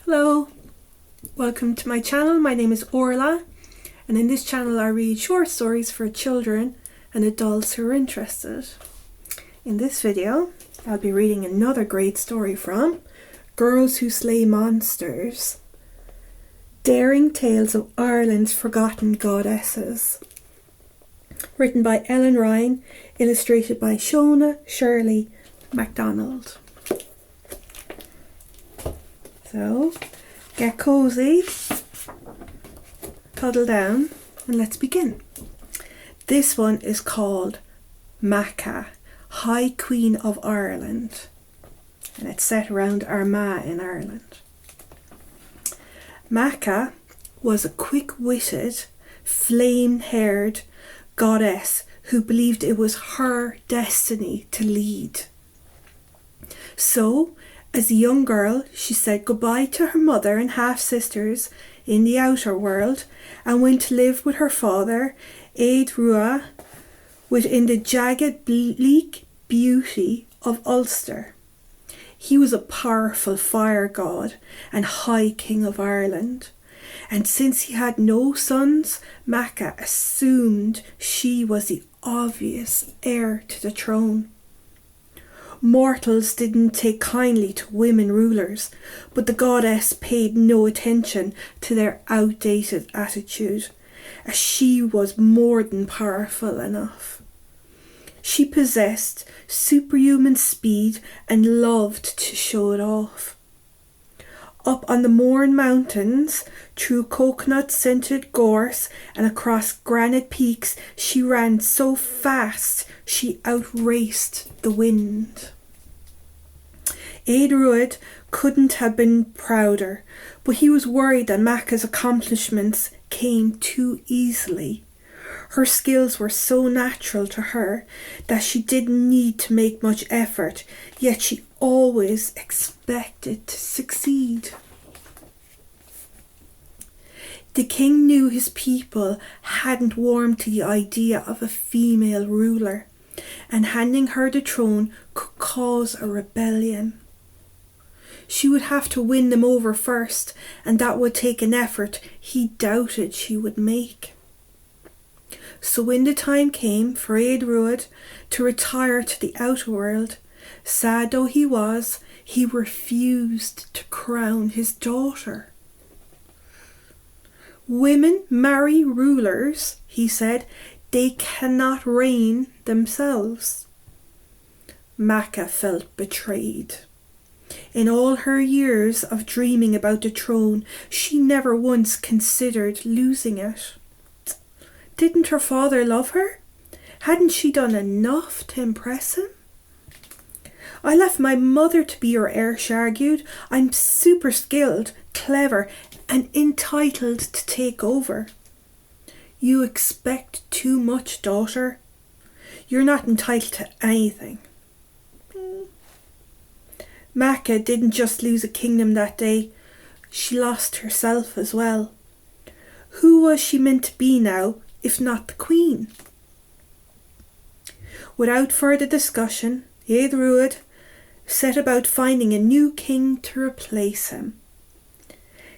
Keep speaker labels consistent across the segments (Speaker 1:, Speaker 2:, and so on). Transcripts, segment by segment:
Speaker 1: Hello, welcome to my channel. My name is Orla, and in this channel I read short stories for children and adults who are interested. In this video I'll be reading another great story from Girls Who Slay Monsters, Daring Tales of Ireland's Forgotten Goddesses, written by Ellen Ryan, illustrated by Shona Shirley MacDonald. So, get cozy, cuddle down, and let's begin. This one is called Macha, High Queen of Ireland, and it's set around Armagh in Ireland. Macha was a quick-witted, flame-haired goddess who believed it was her destiny to lead. So, as a young girl, she said goodbye to her mother and half-sisters in the outer world and went to live with her father, Éed Rua, within the jagged, bleak beauty of Ulster. He was a powerful fire god and High King of Ireland, and since he had no sons, Macha assumed she was the obvious heir to the throne. Mortals didn't take kindly to women rulers, but the goddess paid no attention to their outdated attitude, as she was more than powerful enough. She possessed superhuman speed and loved to show it off. Up on the Mourne Mountains, through coconut-scented gorse and across granite peaks, she ran so fast she outraced the wind. Éed Rua couldn't have been prouder, but he was worried that Macha's accomplishments came too easily. Her skills were so natural to her that she didn't need to make much effort, yet she always expected to succeed. The king knew his people hadn't warmed to the idea of a female ruler, and handing her the throne could cause a rebellion. She would have to win them over first, and that would take an effort he doubted she would make. So when the time came for Éed Rua to retire to the outer world, sad though he was, he refused to crown his daughter. "Women marry rulers," he said. "They cannot reign themselves." Macha felt betrayed. In all her years of dreaming about the throne, she never once considered losing it. Didn't her father love her? Hadn't she done enough to impress him? "I left my mother to be your heir," she argued. "I'm super skilled, clever, and entitled to take over." "You expect too much, daughter. You're not entitled to anything." Macha didn't just lose a kingdom that day, she lost herself as well. Who was she meant to be now, if not the queen? Without further discussion, Éed Rua set about finding a new king to replace him.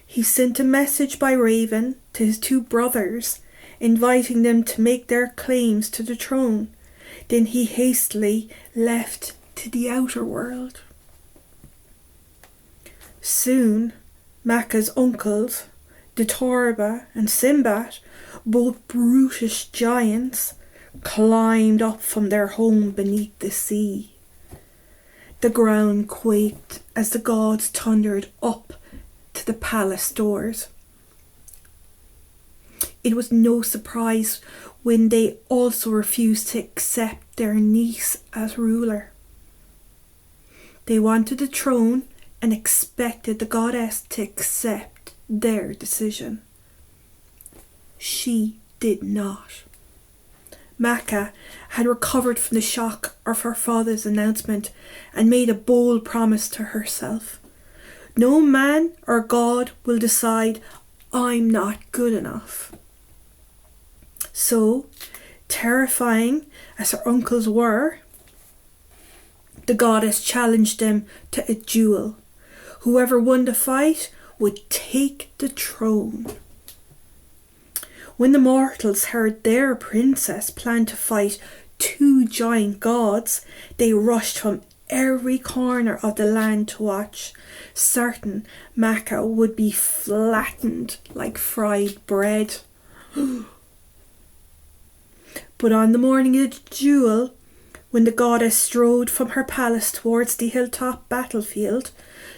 Speaker 1: He sent a message by raven to his two brothers, inviting them to make their claims to the throne. Then he hastily left to the outer world. Soon, Macha's uncles, the Torba and Simbat, both brutish giants, climbed up from their home beneath the sea. The ground quaked as the gods thundered up to the palace doors. It was no surprise when they also refused to accept their niece as ruler. They wanted the throne and expected the goddess to accept their decision. She did not. Macha had recovered from the shock of her father's announcement and made a bold promise to herself. "No man or god will decide I'm not good enough." So, terrifying as her uncles were, the goddess challenged them to a duel. Whoever won the fight would take the throne. When the mortals heard their princess planned to fight 2 giant gods, they rushed from every corner of the land to watch, certain Macha would be flattened like fried bread. But on the morning of the duel, when the goddess strode from her palace towards the hilltop battlefield,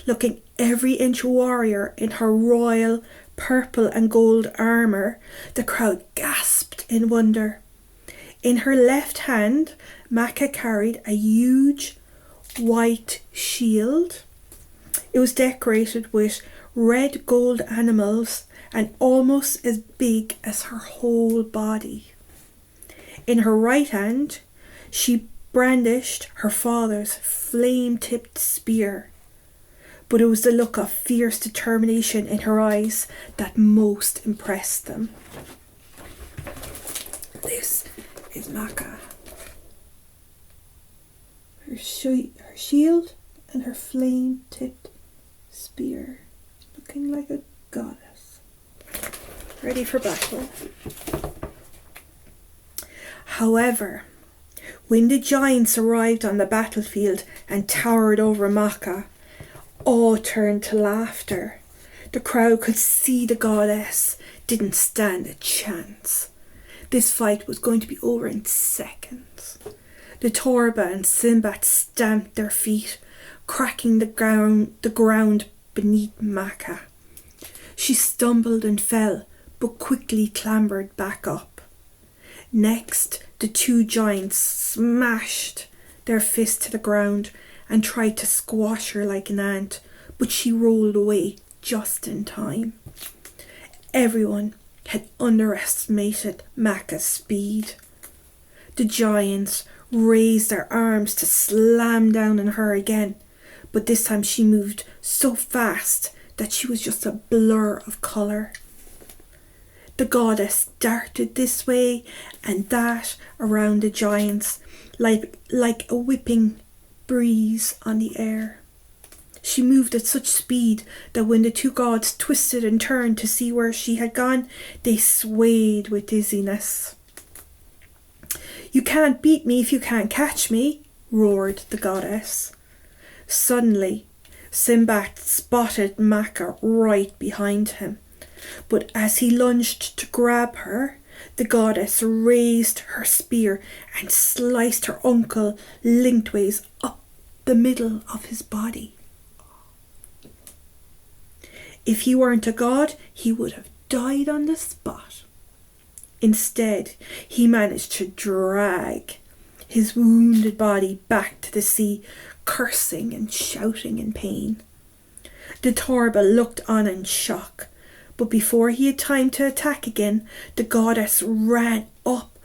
Speaker 1: looking every inch a warrior in her royal purple and gold armour, the crowd gasped in wonder. In her left hand, Macha carried a huge white shield. It was decorated with red gold animals and almost as big as her whole body. In her right hand, she brandished her father's flame-tipped spear, but it was the look of fierce determination in her eyes that most impressed them. This is Macha. Her shield and her flame-tipped spear, looking like a goddess, ready for battle. However, when the giants arrived on the battlefield and towered over Macha, all turned to laughter. The crowd could see the goddess didn't stand a chance. This fight was going to be over in seconds. The Torba and Sinbad stamped their feet, cracking the ground beneath Macha. She stumbled and fell, but quickly clambered back up. Next, the 2 giants smashed their fists to the ground and tried to squash her like an ant, but she rolled away just in time. Everyone had underestimated Macha's speed. The giants raised their arms to slam down on her again, but this time she moved so fast that she was just a blur of colour. The goddess darted this way and that around the giants like a whipping breeze on the air. She moved at such speed that when the 2 gods twisted and turned to see where she had gone, they swayed with dizziness. "You can't beat me if you can't catch me," roared the goddess. Suddenly, Sinbad spotted Macha right behind him, but as he lunged to grab her, the goddess raised her spear and sliced her uncle lengthways up the middle of his body. If he weren't a god, he would have died on the spot. Instead, he managed to drag his wounded body back to the sea, cursing and shouting in pain. The Torba looked on in shock, but before he had time to attack again, the goddess ran up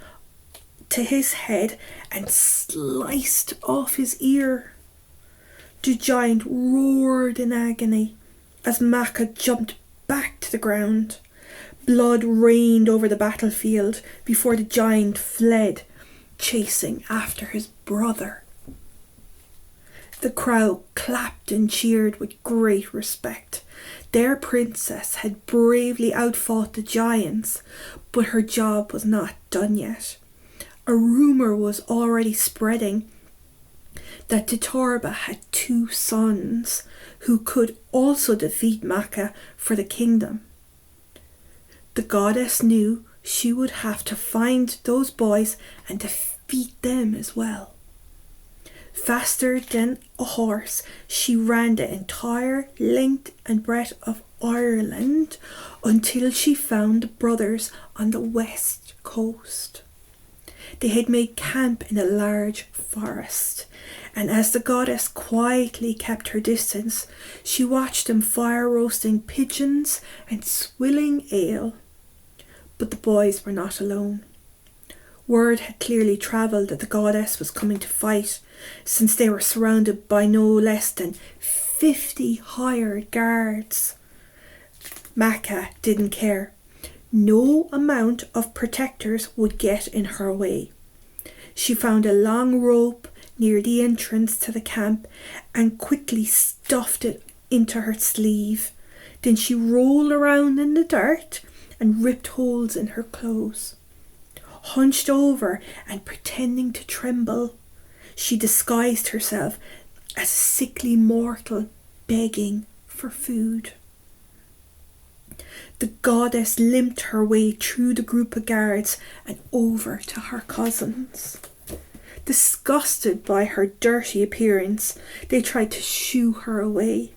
Speaker 1: to his head and sliced off his ear. The giant roared in agony as Macha jumped back to the ground. Blood rained over the battlefield before the giant fled, chasing after his brother. The crowd clapped and cheered with great respect. Their princess had bravely outfought the giants, but her job was not done yet. A rumour was already spreading that the Torba had 2 sons who could also defeat Macha for the kingdom. The goddess knew she would have to find those boys and defeat them as well. Faster than a horse, she ran the entire length and breadth of Ireland until she found the brothers on the west coast. They had made camp in a large forest, and as the goddess quietly kept her distance, she watched them fire roasting pigeons and swilling ale. But the boys were not alone. Word had clearly travelled that the goddess was coming to fight, since they were surrounded by no less than 50 hired guards. Macha didn't care. No amount of protectors would get in her way. She found a long rope near the entrance to the camp and quickly stuffed it into her sleeve. Then she rolled around in the dirt and ripped holes in her clothes. Hunched over and pretending to tremble, she disguised herself as a sickly mortal begging for food. The goddess limped her way through the group of guards and over to her cousins. Disgusted by her dirty appearance, they tried to shoo her away.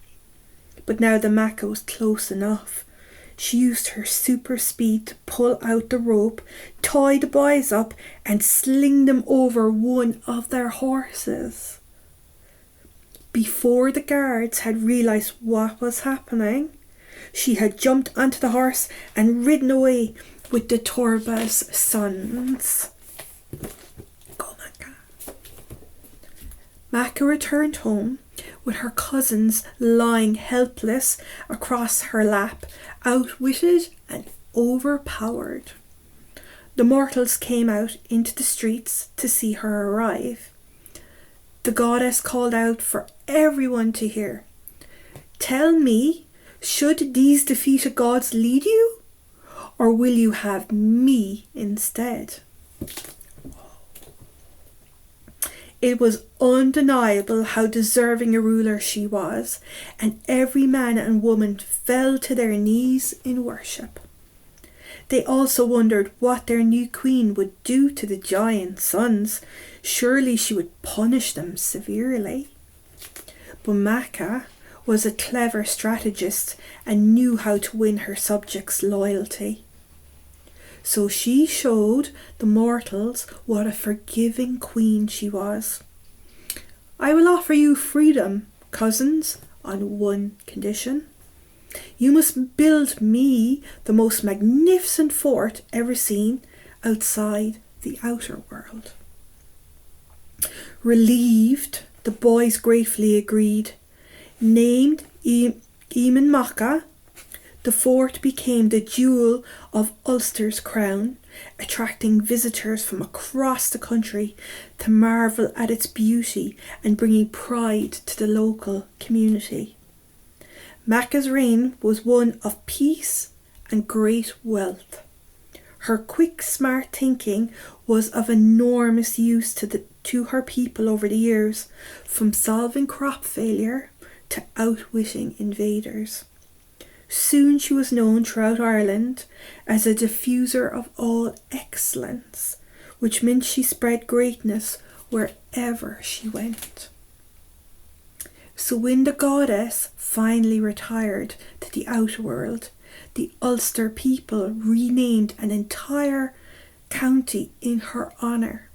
Speaker 1: But now the Macha was close enough. She used her super speed to pull out the rope, tie the boys up, and sling them over one of their horses. Before the guards had realised what was happening, she had jumped onto the horse and ridden away with the Torba's sons. Go, Macha. Macha returned home with her cousins lying helpless across her lap, outwitted and overpowered. The mortals came out into the streets to see her arrive. The goddess called out for everyone to hear. Tell me, should these defeated gods lead you, or will you have me instead? It was undeniable how deserving a ruler she was, and every man and woman fell to their knees in worship. They also wondered what their new queen would do to the giant sons. Surely she would punish them severely. But Macha was a clever strategist and knew how to win her subjects' loyalty. So she showed the mortals what a forgiving queen she was. I will offer you freedom, cousins, on one condition. You must build me the most magnificent fort ever seen outside the outer world. Relieved, the boys gratefully agreed. Named Eamon Macha, the fort became the jewel of Ulster's crown, attracting visitors from across the country to marvel at its beauty and bringing pride to the local community. Macha's reign was one of peace and great wealth. Her quick, smart thinking was of enormous use to her people over the years, from solving crop failure to outwitting invaders. Soon she was known throughout Ireland as a diffuser of all excellence, which meant she spread greatness wherever she went. So when the goddess finally retired to the outer world, the Ulster people renamed an entire county in her honour.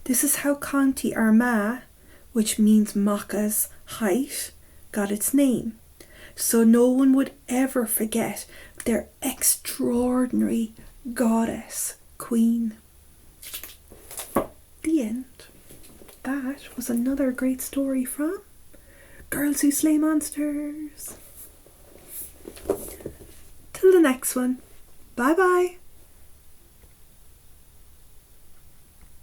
Speaker 1: This is how County Armagh, which means Macha's height, got its name, so no one would ever forget their extraordinary goddess queen. The end. That was another great story from Girls Who Slay Monsters. Till the next one. Bye bye.